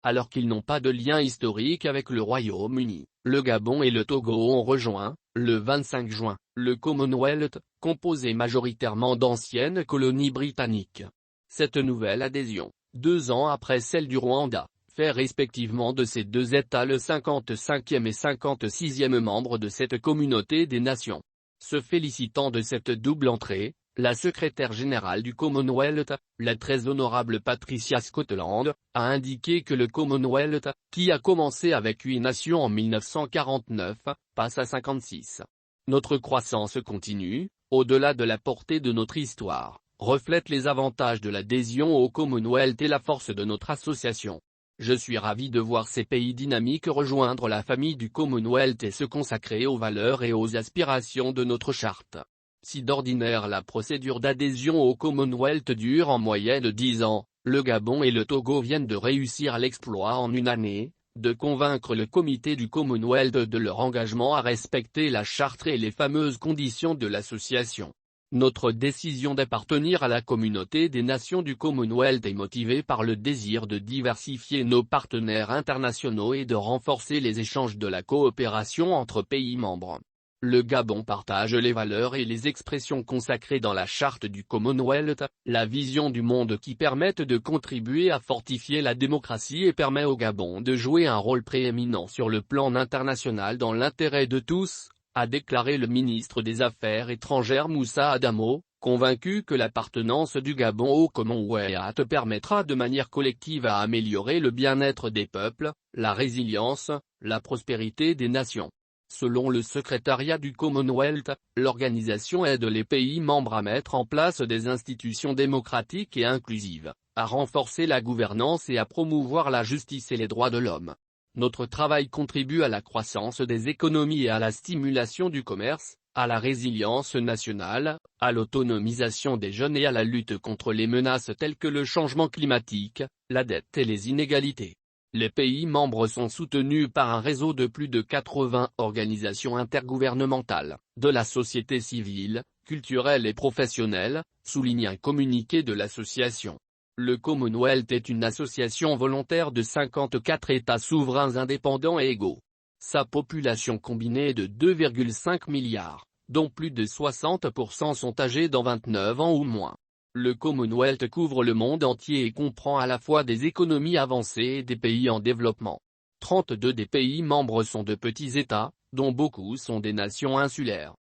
Alors qu'ils n'ont pas de lien historique avec le Royaume-Uni, le Gabon et le Togo ont rejoint, le 25 juin, le Commonwealth, composé majoritairement d'anciennes colonies britanniques. Cette nouvelle adhésion, 2 ans après celle du Rwanda, fait respectivement de ces deux États le 55e et 56e membre de cette communauté des nations. Se félicitant de cette double entrée, la secrétaire générale du Commonwealth, la très honorable Patricia Scotland, a indiqué que le Commonwealth, qui a commencé avec 8 nations en 1949, passe à 56. Notre croissance continue, au-delà de la portée de notre histoire, reflète les avantages de l'adhésion au Commonwealth et la force de notre association. Je suis ravi de voir ces pays dynamiques rejoindre la famille du Commonwealth et se consacrer aux valeurs et aux aspirations de notre charte. Si d'ordinaire la procédure d'adhésion au Commonwealth dure en moyenne 10 ans, le Gabon et le Togo viennent de réussir l'exploit en 1 année, de convaincre le comité du Commonwealth de leur engagement à respecter la charte et les fameuses conditions de l'association. Notre décision d'appartenir à la communauté des nations du Commonwealth est motivée par le désir de diversifier nos partenaires internationaux et de renforcer les échanges de la coopération entre pays membres. Le Gabon partage les valeurs et les expressions consacrées dans la charte du Commonwealth, la vision du monde qui permettent de contribuer à fortifier la démocratie et permet au Gabon de jouer un rôle prééminent sur le plan international dans l'intérêt de tous, a déclaré le ministre des Affaires étrangères Moussa Adamo, convaincu que l'appartenance du Gabon au Commonwealth permettra de manière collective à améliorer le bien-être des peuples, la résilience, la prospérité des nations. Selon le secrétariat du Commonwealth, l'organisation aide les pays membres à mettre en place des institutions démocratiques et inclusives, à renforcer la gouvernance et à promouvoir la justice et les droits de l'homme. Notre travail contribue à la croissance des économies et à la stimulation du commerce, à la résilience nationale, à l'autonomisation des jeunes et à la lutte contre les menaces telles que le changement climatique, la dette et les inégalités. Les pays membres sont soutenus par un réseau de plus de 80 organisations intergouvernementales, de la société civile, culturelle et professionnelle, souligne un communiqué de l'association. Le Commonwealth est une association volontaire de 54 États souverains indépendants et égaux. Sa population combinée est de 2,5 milliards, dont plus de 60% sont âgés dans 29 ans ou moins. Le Commonwealth couvre le monde entier et comprend à la fois des économies avancées et des pays en développement. 32 des pays membres sont de petits États, dont beaucoup sont des nations insulaires.